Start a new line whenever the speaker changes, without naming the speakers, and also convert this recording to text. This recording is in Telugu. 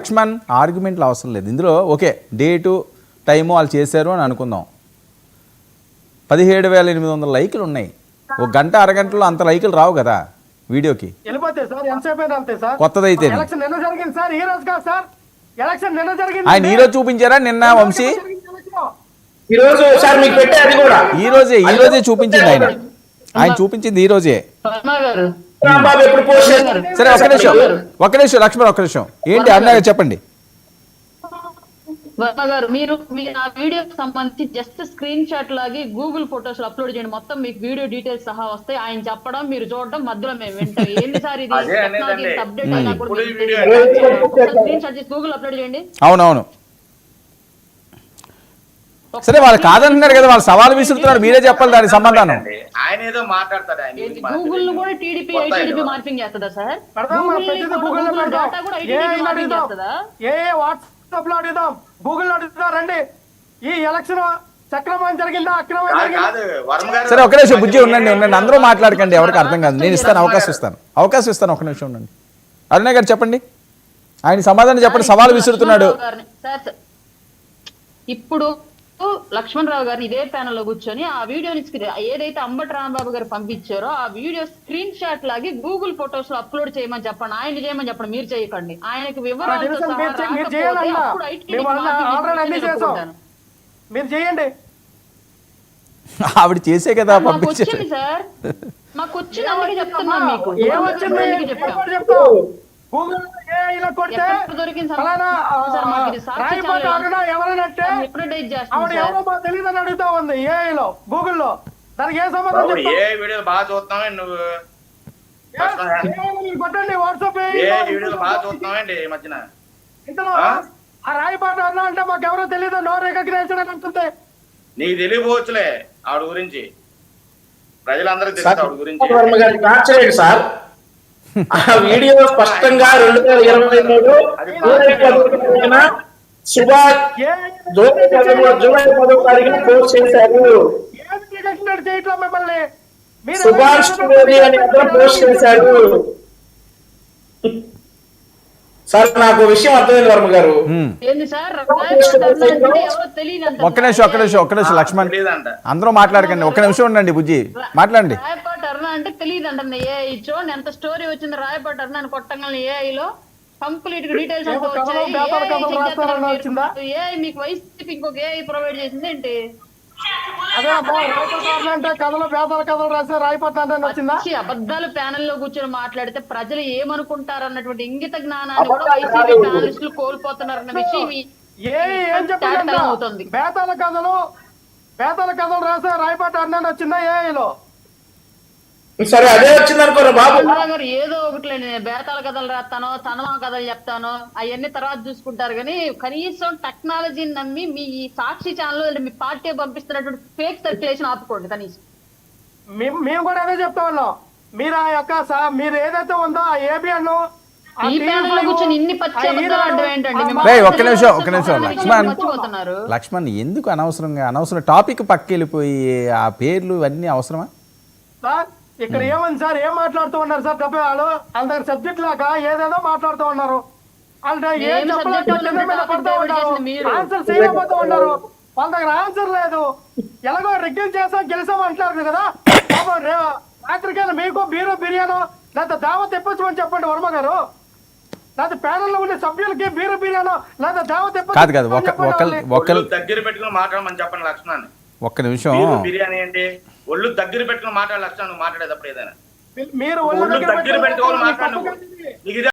లక్ష్మణ్ ఆర్గ్యుమెంట్లు అవసరం లేదు ఇందులో. ఓకే, డేటు టైము వాళ్ళు చేశారు అని అనుకుందాం. 17,800 లైకులు ఉన్నాయి. ఒక గంట అరగంటలో అంత లైకులు రావు కదా వీడియోకి. కొత్తదైతే ఆయన ఈరోజు చూపించారా నిన్న వంశీ? ఈ రోజే చూపించింది ఆయన చూపించింది ఈ రోజే. సరే ఒక్క నిమిషం లక్ష్మణ్, ఒక్క నిమిషం. ఏంటి అన్నగా చెప్పండి.
వర్మ గారు, మీరు ఆ వీడియోకి సంబంధించి జస్ట్ స్క్రీన్ షాట్ లాగి గూగుల్ ఫొటోస్ లో అప్లోడ్ చేయండి. మొత్తం మీకు వీడియో డీటెయిల్స్ సహా వస్తాయి. ఆయన చెప్పడం, మీరు చూడడం, మధ్యలో మేము వింటాం. ఏంటిసారి ఇది అప్డేట్ అయినా కూడా స్క్రీన్ షాట్ చేసి గూగుల్ అప్లోడ్ చేయండి.
అవునవును, సరే వాళ్ళు కాదంటున్నారు కదా, వాళ్ళు సవాల్ విసురుతున్నారు. మీరే చెప్పాలి దాని సమాధానం.
ఆయన ఏదో మాట్లాడతాడు.
గూగుల్ కూడా టీడీపీ ఐటీడీపీ మార్పింగ్ చేస్తుందా సార్? డేటా కూడా ఐటీడీపీ మార్పింగ్ చేస్తుందా?
గూగుల్ అడుగుతా రండి. ఈ ఎలక్షన్ సక్రమం జరిగిందా అక్రమం జరిగిందా?
సరే ఒక నిమిషం బుజ్జి ఉండండి. అందరూ మాట్లాడకండి, ఎవరికి అర్థం కాదు. నేను అవకాశం ఇస్తాను. ఒక నిమిషం ఉండండి. అరుణయ్య గారు చెప్పండి, ఆయన సమాధానం చెప్పండి. సవాల్ విసురుతున్నాడు.
ఇప్పుడు లక్ష్మణ్ రావు గారు ఇదే ప్యానెల్ లో కూర్చొని ఆ వీడియోని ఏదైతే అంబటి రాంబాబు గారు పంపించారో ఆ వీడియో స్క్రీన్ షాట్ లాగి గూగుల్ ఫొటోస్ లో అప్లోడ్ చేయమని చెప్పండి. ఆయన చేయమని చెప్పండి, మీరు చేయకండి. ఆయనకు వివరాలు
ఆవిడ చేసే కదా
పంపించింది సార్. మాకు వచ్చింది అందుకే చెప్తున్నాను మీకు.
అడుగుతా ఉంది ఏఐలో గూగుల్లో. దానికి ఏ సంబంధం?
బాగా చూస్తామే నువ్వు
కొట్టండి వాట్సాప్
మధ్యన.
ఇంతలో ఆ రాయపాట అన్నా అంటే మాకు ఎవరో తెలియదు, నో రికగ్నైజ్డ్ అని అంటుంది.
నీకు తెలియపోవచ్చులే ఆవిడ గురించి, ప్రజలందరికీ తెలుసు ఆవిడ గురించి.
సార్ ఆ వీడియో స్పష్టంగా 2023 సుభాష్ జూలై 10వ తారీఖున పోస్ట్ చేశారు. సుభాష్ అని పోస్ట్ చేశారు. సార్ నాకు విషయం అర్థమైంది వర్మ గారు.
ఒక్క నిమిషం లక్ష్మణ్, అందరూ మాట్లాడకండి. ఒక్క నిమిషం ఉండండి. బుజ్జి మాట్లాడండి.
రాయపాటి అరుణ అంటే తెలియదు అంటుంది. ఏఐ చూడండి ఎంత స్టోరీ వచ్చింది. రాయపాటి అరుణ అని కొట్టంగానే ఏఐలో కంప్లీట్ డీటెయిల్స్ అంతా వచ్చాయి. ఏఐ మీకు వైసీపీ ఇంకొక ఏఐ ప్రొవైడ్ చేసింది ఏంటి? అబద్ధాలు ప్యానెల్ లో కూర్చొని మాట్లాడితే ప్రజలు ఏమనుకుంటారు అన్నటువంటి ఇంగిత జ్ఞానాన్ని కూడా వైసీపీ ప్యానలిస్టులు కోల్పోతున్నారన్న విషయం అవుతుంది.
బేతాల కథలు రాసే రాయపాటి అన్న వచ్చిందా ఏఐలో?
సరే అదే వచ్చింది అనుకోరా బాబు
గారు. ఏదో ఒకటి బేతాల కథలు రాస్తానో తనమా కథలు చెప్తానో అవన్నీ తర్వాత చూసుకుంటారు. కానీ కనీసం టెక్నాలజీని నమ్మి మీ సాక్షి ఛానల్ మీ పార్టీ పంపిస్తున్నటువంటి ఫేక్ సర్క్యులేషన్ ఆపుకోండి కనీసం.
మేము కూడా అదే చెప్తా ఉన్నాం. మీరు ఆ యొక్క మీరు ఏదైతే ఉందో ఆ ఏబిఎన్
లక్ష్మణ్ ఎందుకు అనవసరం టాపిక్ పక్కకి వెళ్ళిపోయి ఆ పేర్లు ఇవన్నీ అవసరమా?
ఇక్కడ ఏమని సార్ ఏం మాట్లాడుతూ ఉన్నారు సార్? తప్ప వాళ్ళు వాళ్ళ దగ్గర సబ్జెక్ట్ లాగా ఏదేదో మాట్లాడుతూ ఉన్నారు. ఆన్సర్ చేయకపోతూ ఉన్నారు. వాళ్ళ దగ్గర ఆన్సర్ లేదు. ఎలాగో రిగ్గిల్ చేసాం గెలిసాం అంటున్నారు కదా. రాత్రికైనా మీకు బీరో బిర్యానో లేదా దావత్ తెప్పొచ్చమని చెప్పండి వర్మ గారు. లేదా ప్యానెల్ లో ఉండే సభ్యులకి బీరో బిర్యానో లేదా దావత్
తెప్పొచ్చు దగ్గర పెట్టుకుని మాట్లాడమని చెప్పండి లక్ష్మణ్.
ఒక్క నిమిషం.
బిర్యానీ అంటే ఒళ్ళు దగ్గర పెట్టుకుని మాట్లాడాలి లక్ష్మణ్. నువ్వు మాట్లాడేటప్పుడు ఏదైనా
మీరు
దగ్గర పెట్టుకోవాలి మాట్లాడు.